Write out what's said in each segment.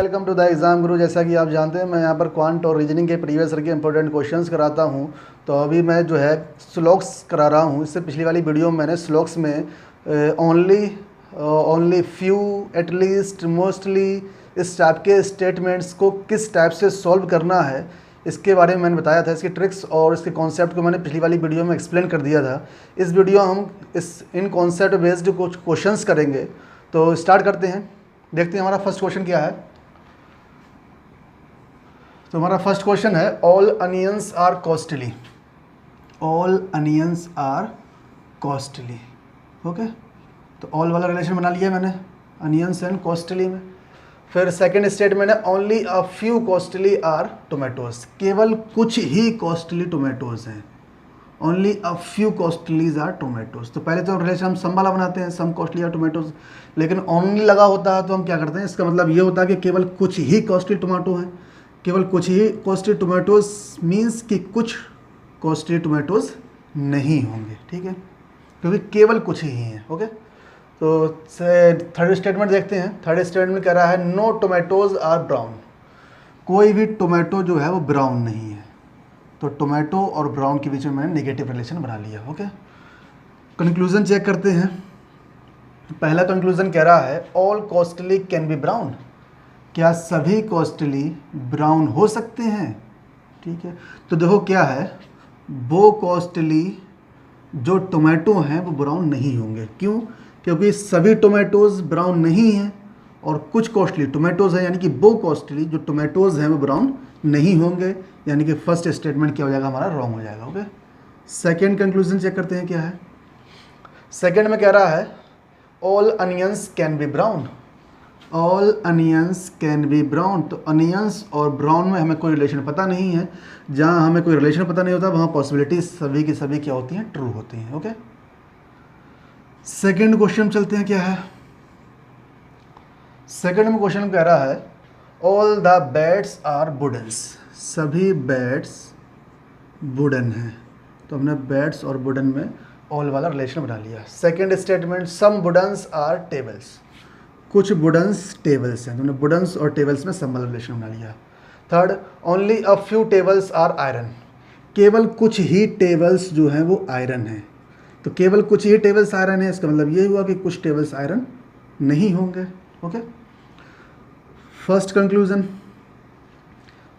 Welcome to the exam गुरु। जैसा कि आप जानते हैं मैं यहाँ पर क्वांट और रीजनिंग के प्रीवियस ईयर के इंपॉर्टेंट क्वेश्चंस कराता हूँ। तो अभी मैं जो है स्लोक्स करा रहा हूँ। इससे पिछली वाली वीडियो में मैंने स्लोक्स में ओनली फ्यू, एटलीस्ट, मोस्टली इस टाइप के स्टेटमेंट्स को किस टाइप से सॉल्व करना है इसके बारे में मैंने बताया था। इसके ट्रिक्स और इसके कॉन्सेप्ट को मैंने पिछली वाली वीडियो में एक्सप्लेन कर दिया था। इस वीडियो हम इन कॉन्सेप्ट बेस्ड कुछ क्वेश्चंस करेंगे। तो स्टार्ट करते हैं, देखते हैं हमारा फर्स्ट क्वेश्चन क्या है। तो हमारा फर्स्ट क्वेश्चन है all onions are costly. All onions are costly. Okay, तो ऑल वाला रिलेशन बना लिया मैंने अनियंस एंड कॉस्टली में। फिर सेकंड स्टेटमेंट है only a few costly are tomatoes. केवल कुछ ही कॉस्टली टोमेटोज हैं। Only a few costlies are tomatoes. तो पहले तो रिलेशन हम सम वाला बनाते हैं, सम कॉस्टली आर टोमेटोज, लेकिन ओनली लगा होता है तो हम क्या करते हैं, इसका मतलब ये होता है कि केवल कुछ ही कॉस्टली टोमेटो हैं। केवल कुछ ही कॉस्टली टोमेटोज मीन्स कि कुछ कॉस्टली टोमेटोज नहीं होंगे, ठीक है, क्योंकि केवल कुछ ही हैं। ओके, तो थर्ड स्टेटमेंट देखते हैं। थर्ड स्टेटमेंट कह रहा है नो टोमेटोज आर ब्राउन। कोई भी टोमेटो जो है वो ब्राउन नहीं है। तो टोमेटो और ब्राउन के बीच में मैंने नेगेटिव रिलेशन बना लिया। ओके, कंक्लूजन चेक करते हैं। पहला कंक्लूजन कह रहा है all costly can be brown. क्या सभी कॉस्टली ब्राउन हो सकते हैं? ठीक है, तो देखो क्या है, वो कॉस्टली जो टोमेटो हैं वो ब्राउन नहीं होंगे। क्यों? क्योंकि सभी टोमेटोज ब्राउन नहीं हैं और कुछ कॉस्टली टोमेटोज हैं, यानी कि वो कॉस्टली जो टोमेटोज हैं वो ब्राउन नहीं होंगे। यानी कि फर्स्ट स्टेटमेंट क्या हो जाएगा हमारा, रॉन्ग हो जाएगा। ओके, सेकंड कंक्लूजन चेक करते हैं क्या है। सेकंड में कह रहा है all onions can be brown. All onions can be brown. तो अनियंस और ब्राउन में हमें कोई रिलेशन पता नहीं है। जहाँ हमें कोई रिलेशन पता नहीं होता वहाँ पॉसिबिलिटी सभी की सभी क्या होती हैं, ट्रू होती हैं। ओके, सेकंड क्वेश्चन चलते हैं क्या है। सेकंड में क्वेश्चन कह रहा है all the bats are woodens. सभी बैट्स वुडन हैं। तो हमने बैट्स और वुडन में ऑल वाला रिलेशन बना लिया। Second statement some woodens are tables. कुछ वुडन्स टेबल्स हैं। तुमने वुडन्स और टेबल्स में सम वाला रिलेशन बना लिया। Third only a few tables are iron. केवल कुछ ही टेबल्स जो हैं वो आयरन हैं। तो केवल कुछ ही टेबल्स आयरन है, इसका मतलब ये हुआ कि कुछ टेबल्स आयरन नहीं होंगे। Okay, first conclusion.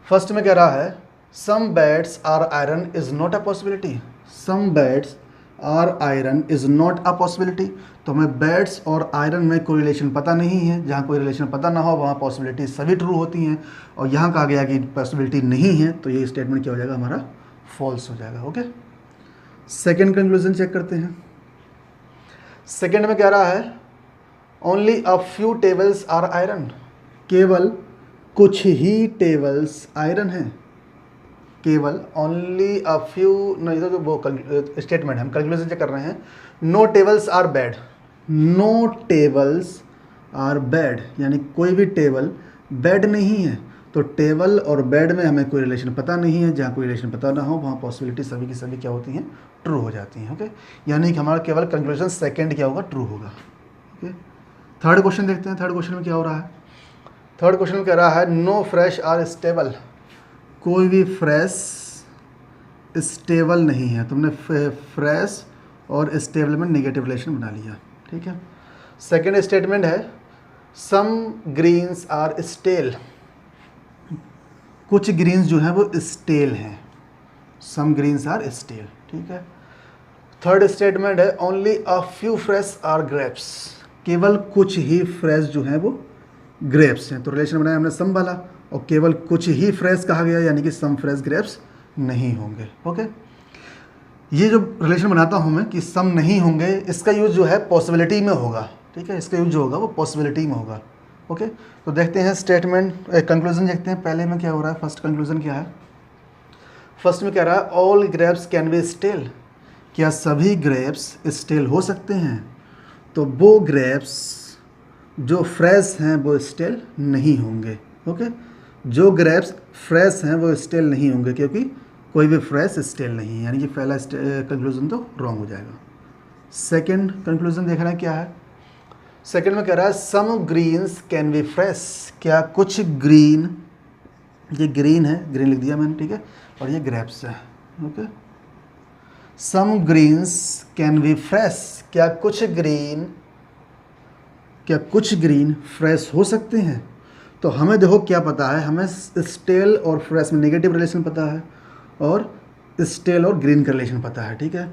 फर्स्ट में कह रहा है some bats are iron is not a possibility. Some bats are iron is not a possibility. तो हमें बैट्स और आयरन में कोई रिलेशन पता नहीं है। जहाँ कोई रिलेशन पता ना हो वहाँ पॉसिबिलिटी सभी ट्रू होती हैं, और यहाँ कहा गया कि पॉसिबिलिटी नहीं है, तो ये स्टेटमेंट क्या हो जाएगा हमारा, फॉल्स हो जाएगा। ओके, सेकेंड कंक्लूजन चेक करते हैं। सेकेंड में कह रहा है only a few tables are iron. केवल कुछ ही टेबल्स आयरन हैं। केवल ओनली अ फ्यू, नहीं तो वो स्टेटमेंट हम कंक्लूजन चेक कर रहे हैं। No tables are bad. No tables are bad, यानी कोई भी टेबल बैड नहीं है। तो टेबल और बेड में हमें कोई रिलेशन पता नहीं है। जहाँ कोई रिलेशन पता ना हो वहाँ पॉसिबिलिटी सभी की सभी क्या होती हैं, ट्रू हो जाती हैं। ओके, यानी कि हमारा केवल कंक्लूजन सेकंड क्या होगा, ट्रू होगा। ओके, थर्ड क्वेश्चन देखते हैं। थर्ड क्वेश्चन में क्या हो रहा है। थर्ड क्वेश्चन में कह रहा है नो फ्रेश आर स्टेबल। कोई भी फ्रेश स्टेबल नहीं है। तुमने फ्रेश और स्टेबल में नेगेटिव रिलेशन बना लिया। ठीक है, सेकेंड स्टेटमेंट है सम ग्रीन्स आर स्टेल। कुछ ग्रीन्स जो हैं वो स्टेल हैं। Some greens are stale. ठीक है, थर्ड स्टेटमेंट है only a few fresh are grapes. केवल कुछ ही फ्रेश जो हैं वो ग्रेप्स हैं। तो रिलेशन बनाया हमने सम वाला, और केवल कुछ ही फ्रेश कहा गया, यानी कि सम फ्रेश ग्रेप्स नहीं होंगे। ओके, ये जो रिलेशन बनाता हूँ मैं कि सम नहीं होंगे, इसका यूज जो है पॉसिबिलिटी में होगा। ठीक है, इसका यूज जो होगा वो पॉसिबिलिटी में होगा। ओके, तो देखते हैं स्टेटमेंट कंक्लूजन देखते हैं। पहले में क्या हो रहा है, फर्स्ट कंक्लूजन क्या है। फर्स्ट में कह रहा है all grapes can be stale. क्या सभी ग्रेप्स स्टेल हो सकते हैं? तो वो ग्रेप्स जो फ्रेश हैं वो स्टेल नहीं होंगे। ओके, जो ग्रेप्स फ्रेश हैं वो स्टेल नहीं होंगे, क्योंकि कोई भी फ्रेश स्टेल नहीं है, यानी कि पहला कंक्लूजन तो रॉन्ग हो जाएगा। सेकंड कंक्लूजन देखना क्या है। सेकंड में कह रहा है some greens can be fresh, क्या कुछ ग्रीन, ये ग्रीन है, ग्रीन लिख दिया मैंने, ठीक है, और ये ग्रेप्स है, okay. Some greens can be fresh, क्या कुछ ग्रीन फ्रेश हो सकते हैं। तो हमें देखो क्या पता है, हमें स्टेल और फ्रेश में नेगेटिव रिलेशन पता है और स्टेल और ग्रीन का रिलेशन पता है, ठीक है।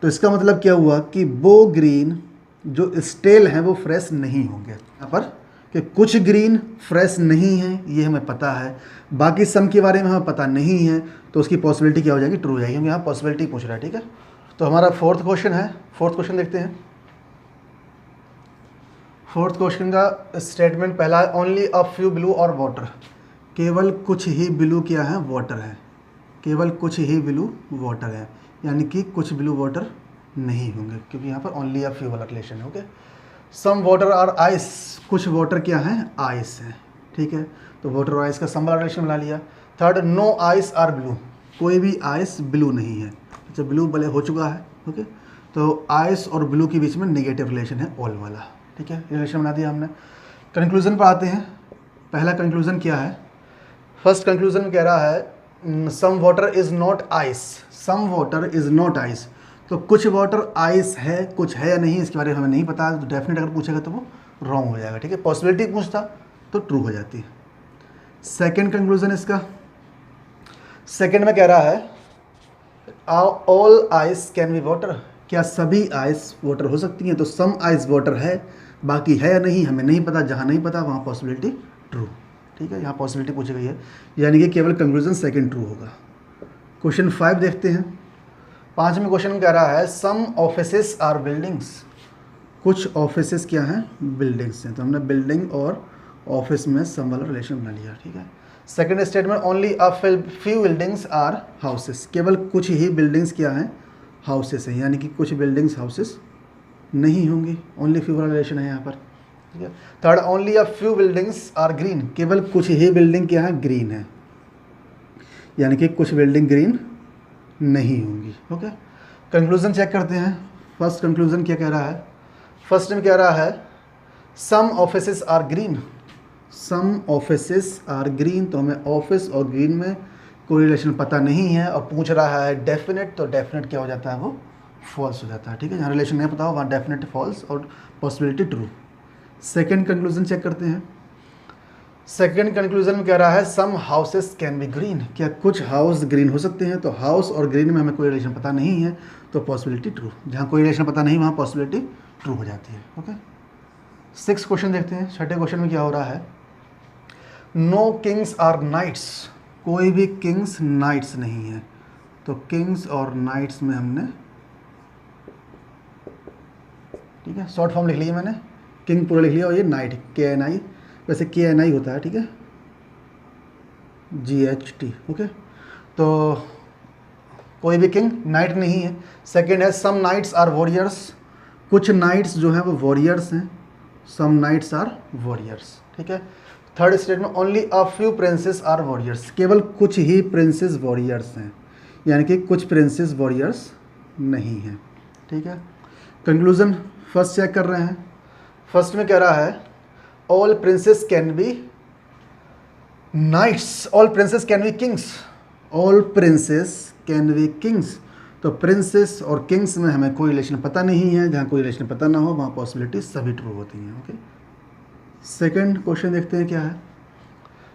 तो इसका मतलब क्या हुआ कि वो ग्रीन जो स्टेल हैं वो फ्रेश नहीं होंगे। यहाँ पर कि कुछ ग्रीन फ्रेश नहीं है ये हमें पता है, बाकी सम के बारे में हमें पता नहीं है, तो उसकी पॉसिबिलिटी क्या हो जाएगी, ट्रू हो जाएगी, क्योंकि यहाँ पॉसिबिलिटी पूछ रहा है, ठीक है। तो हमारा फोर्थ क्वेश्चन है, फोर्थ क्वेश्चन देखते हैं। फोर्थ क्वेश्चन का स्टेटमेंट पहला है ओनली अ फ्यू ब्लू और वाटर, केवल कुछ ही ब्लू क्या है, वाटर है, केवल कुछ ही ब्लू वाटर है, यानी कि कुछ ब्लू वाटर नहीं होंगे, क्योंकि यहाँ पर ओनली अ फ्यू वाला रिलेशन है, okay. Some water are ice, कुछ वाटर क्या है, आइस है, ठीक है, तो वाटर और आइस का सम वाला रिलेशन बना लिया। Third, no ice are blue, कोई भी आइस ब्लू नहीं है, अच्छा ब्लू भले हो चुका है, ओके। तो आइस और ब्लू के बीच में नेगेटिव रिलेशन है, ऑल वाला, ठीक है, रिलेशन बना दिया हमने। कंक्लूजन पर आते हैं। पहला कंक्लूजन क्या है, फर्स्ट कंक्लूजन में कह रहा है some water is not ice, some water is not ice, तो कुछ वाटर आइस है, कुछ है या नहीं इसके बारे में हमें नहीं पता, तो डेफिनेट अगर पूछेगा तो वो रॉन्ग हो जाएगा, ठीक है। पॉसिबिलिटी पूछता तो ट्रू हो जाती है। सेकंड कंक्लूजन इसका, सेकंड में कह रहा है all ice can be water, क्या सभी आइस वाटर हो सकती हैं, तो सम आइस वाटर है, बाकी है या नहीं हमें नहीं पता, जहाँ नहीं पता वहाँ पॉसिबिलिटी ट्रू, ठीक है, यहाँ पॉसिबिलिटी पूछी गई है, यानी कि केवल कंक्लूजन सेकंड ट्रू होगा। क्वेश्चन 5 देखते हैं। पाँचवें क्वेश्चन में कह रहा है सम ऑफिसेस आर बिल्डिंग्स, कुछ ऑफिसेस क्या हैं, बिल्डिंग्स हैं, तो हमने बिल्डिंग और ऑफिस में सम वाला रिलेशन बना लिया, ठीक है। Second statement only a few buildings are houses, केवल कुछ ही बिल्डिंग्स क्या हैं, हाउसेस हैं, यानी कि कुछ बिल्डिंग्स हाउसेस नहीं होंगी, ओनली फ्यू वाला रिलेशन है यहाँ पर, ठीक है। Third, only a few buildings are green, केवल कुछ ही बिल्डिंग क्या है, ग्रीन है, यानी कि कुछ बिल्डिंग ग्रीन नहीं होंगी, ओके। कंक्लूजन चेक करते हैं। फर्स्ट कंक्लूजन क्या कह रहा है, फर्स्ट में कह रहा है some offices are green, some offices are green, तो हमें ऑफिस और ग्रीन में कोई रिलेशन पता नहीं है, और पूछ रहा है डेफिनेट, तो डेफिनेट क्या हो जाता है, वो फॉल्स हो जाता है, ठीक है। जहाँ रिलेशन नहीं पता हो वहाँ डेफिनेट फॉल्स और possibility true. Second conclusion check करते हैं। सेकंड कंक्लूजन में कह रहा है some houses can be green, क्या कुछ हाउस ग्रीन हो सकते हैं, तो हाउस और ग्रीन में हमें कोई रिलेशन पता नहीं है, तो पॉसिबिलिटी ट्रू, जहाँ कोई रिलेशन पता नहीं वहाँ पॉसिबिलिटी ट्रू हो जाती है, ओके। 6 क्वेश्चन देखते हैं। छठे क्वेश्चन में क्या हो रहा है, नो किंग्स आर नाइट्स, कोई भी किंग्स नाइट्स नहीं है, तो किंग्स और नाइट्स में हमने, ठीक है, शॉर्ट फॉर्म लिख लिया मैंने, किंग पूरा लिख लिया और ये नाइट KNI, वैसे KNI होता है, ठीक है, GHT, ओके। तो कोई भी किंग नाइट नहीं है। सेकंड है सम नाइट्स आर वॉरियर्स, कुछ नाइट्स जो हैं वो वॉरियर्स हैं, सम नाइट्स आर वॉरियर्स, ठीक है। Third statement only a few princes are warriors, केवल कुछ ही प्रिंसेस वॉरियर्स हैं, यानी कि कुछ प्रिंसेस वॉरियर्स नहीं हैं, ठीक है। कंक्लूजन फर्स्ट चेक कर रहे हैं। फर्स्ट में कह रहा है all princes can be knights, all princes can be kings, all princes can be kings, तो प्रिंसेस और किंग्स में हमें कोई रिलेशन पता नहीं है, जहाँ कोई रिलेशन पता ना हो वहाँ पॉसिबिलिटी सभी ट्रू होती हैं, ओके। सेकंड क्वेश्चन देखते हैं क्या है।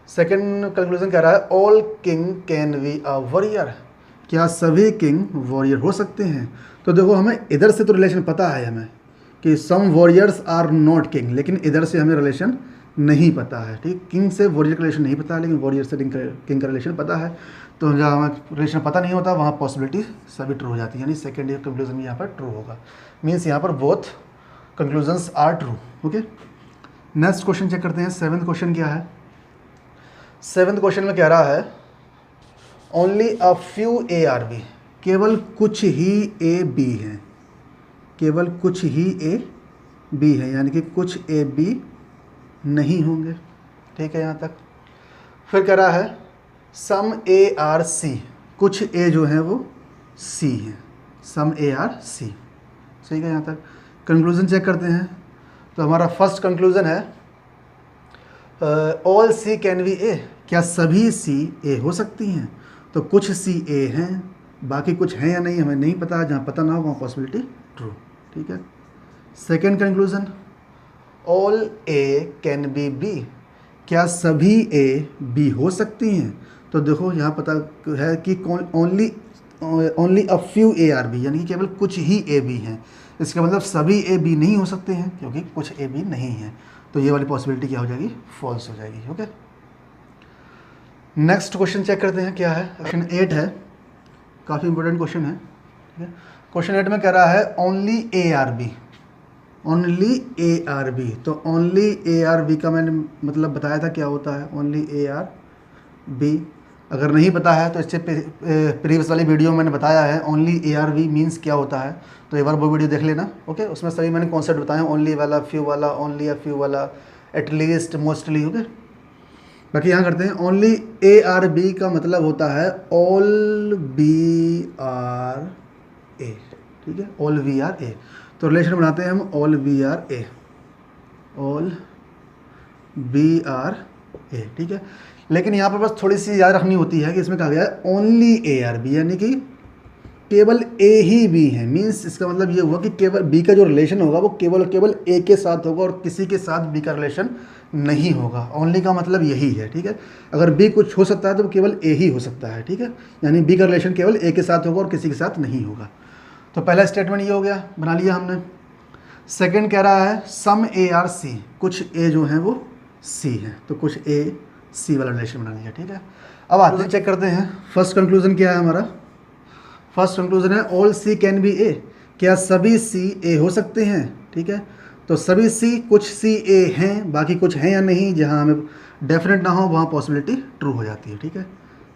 सेकंड कंक्लूजन कह रहा है all king can be a warrior, क्या सभी किंग वॉरियर हो सकते हैं, तो देखो हमें इधर से तो रिलेशन पता है हमें कि सम वॉरियर्स आर नॉट किंग, लेकिन इधर से हमें रिलेशन नहीं पता है, ठीक, किंग से वॉरियर का रिलेशन नहीं पता है, लेकिन वॉरियर से किंग का रिलेशन पता है, तो जहाँ हमें रिलेशन पता नहीं होता वहाँ पॉसिबिलिटी सभी ट्रू हो जाती है, यानी सेकेंड कंक्लूजन यहाँ पर ट्रू होगा, मीन्स यहाँ पर both conclusions are true, okay. Next question check करते हैं। 7th क्वेश्चन क्या है। 7th क्वेश्चन में कह रहा है ओनली अ फ्यू ARB, केवल कुछ ही AB हैं, केवल कुछ ही AB है, यानी कि कुछ AB नहीं होंगे, ठीक है यहाँ तक। फिर कह रहा है सम ARC, कुछ A जो हैं वो C हैं, सम ARC, ठीक है यहाँ तक। कंक्लूजन चेक करते हैं। तो हमारा फर्स्ट कंक्लूजन है ऑल सी कैन बी ए, क्या सभी सी ए हो सकती हैं? तो कुछ सी ए हैं, बाकी कुछ हैं या नहीं हमें नहीं पता, जहाँ पता ना हो वहाँ पॉसिबिलिटी ट्रू। ठीक है। Second conclusion, all A can be B, क्या सभी ए बी हो सकती हैं? तो देखो यहाँ पता है कि only a few A are B, यानी कि केवल कुछ ही ए बी हैं। इसका मतलब सभी ए बी नहीं हो सकते हैं क्योंकि कुछ ए बी नहीं हैं। तो ये वाली पॉसिबिलिटी क्या हो जाएगी? फॉल्स हो जाएगी। ओके, नेक्स्ट क्वेश्चन चेक करते हैं क्या है। क्वेश्चन 8 है, काफ़ी इंपॉर्टेंट क्वेश्चन है। ठीक है, क्वेश्चन 8 में कह रहा है only A are B, only A are B. तो ओनली ए आर बी का मैंने मतलब बताया था क्या होता है, ओनली ए आर बी। अगर नहीं पता है तो इससे प्रीवियस वाली वीडियो में मैंने बताया है only A are B means क्या होता है, तो एक बार वो वीडियो देख लेना। ओके, उसमें सभी मैंने कॉन्सेप्ट बताए हैं, ओनली वाला, फ्यू वाला, ओनली अ फ्यू वाला, एटलीस्ट, मोस्टली। ओके, बाकी यहाँ करते हैं। ओनली ए आर बी का मतलब होता है ऑल बी आर ए। ठीक है, ऑल वी आर ए। तो रिलेशन बनाते हैं हम all V are A, all B are A. ठीक है, लेकिन यहाँ पर बस थोड़ी सी याद रखनी होती है कि इसमें कहा गया है ओनली ए आर बी, यानी कि केवल ए ही बी है। मीन्स इसका मतलब ये हुआ कि केवल बी का जो रिलेशन होगा वो केवल ए के साथ होगा और किसी के साथ बी का रिलेशन नहीं होगा। ओनली का मतलब यही है। ठीक है, अगर बी कुछ हो सकता है तो वो केवल ए ही हो सकता है। ठीक है, यानी बी का रिलेशन केवल ए के साथ होगा और किसी के साथ नहीं होगा। तो पहला स्टेटमेंट ये हो गया, बना लिया हमने। सेकेंड कह रहा है सम ए आर सी, कुछ ए जो हैं वो सी हैं, तो कुछ ए सी वाला रिलेशन बना लिया। ठीक है, अब आते हैं चेक करते हैं फर्स्ट कंक्लूजन क्या है हमारा। फर्स्ट कंक्लूजन है ऑल सी कैन बी ए, क्या सभी सी ए हो सकते हैं? ठीक है, तो सभी सी, कुछ सी ए हैं, बाकी कुछ हैं या नहीं, जहां हमें डेफिनेट ना हो वहां पॉसिबिलिटी ट्रू हो जाती है। ठीक है,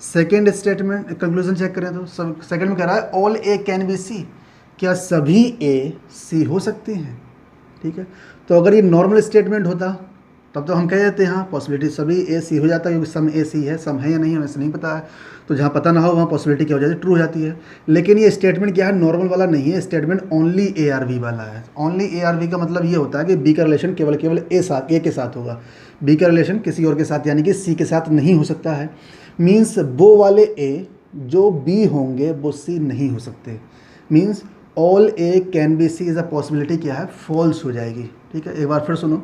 सेकेंड स्टेटमेंट कंक्लूजन चेक करें तो सेकेंड में कह रहा है all A can be C, क्या सभी ए सी हो सकते हैं? ठीक है, तो अगर ये नॉर्मल स्टेटमेंट होता तब तो हम कह देते हैं हाँ पॉसिबिलिटी सभी ए सी हो जाता है, क्योंकि सम ए सी है, सम है या नहीं हमें से नहीं पता है, तो जहाँ पता ना हो वहाँ पॉसिबिलिटी क्या हो जाती है? ट्रू हो जाती है। लेकिन ये स्टेटमेंट क्या है? नॉर्मल वाला नहीं है, statement only A are B वाला है। ओनली ए आर बी का मतलब ये होता है कि बी का रिलेशन केवल ए के साथ होगा, बी का रिलेशन किसी और के साथ यानी कि सी के साथ नहीं हो सकता है। मीन्स वो वाले ए जो बी होंगे वो सी नहीं हो सकते। Means all A can be C is a possibility क्या है? फॉल्स हो जाएगी। ठीक है, एक बार फिर सुनो,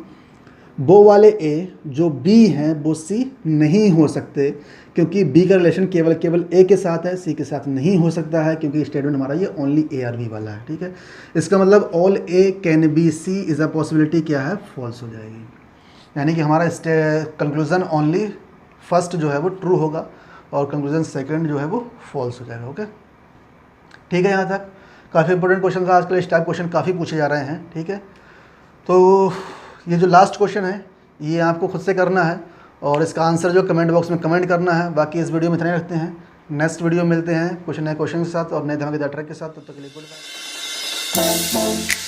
वो वाले ए जो बी हैं वो सी नहीं हो सकते क्योंकि बी का रिलेशन केवल ए के साथ है, सी के साथ नहीं हो सकता है क्योंकि स्टेटमेंट हमारा ये ओनली ए आर बी वाला है। ठीक है, इसका मतलब all A can be C is a possibility क्या है? फॉल्स हो जाएगी। यानी कि हमारा कंक्लूजन ओनली फर्स्ट जो है वो ट्रू होगा और कंक्लूजन सेकंड जो है वो फॉल्स हो जाएगा। ओके, ठीक है, यहाँ तक काफ़ी इंपॉर्टेंट क्वेश्चन था आजकल। इस टाइप क्वेश्चन काफ़ी पूछे जा रहे हैं। ठीक है, तो ये जो लास्ट क्वेश्चन है ये आपको खुद से करना है और इसका आंसर जो कमेंट बॉक्स में कमेंट करना है। बाकी इस वीडियो में इतना ही रखते हैं, नेक्स्ट वीडियो मिलते हैं कुछ नए क्वेश्चन के साथ और नए धमाकेदार ट्रैक के साथ। तब तक के लिए गुड बाय।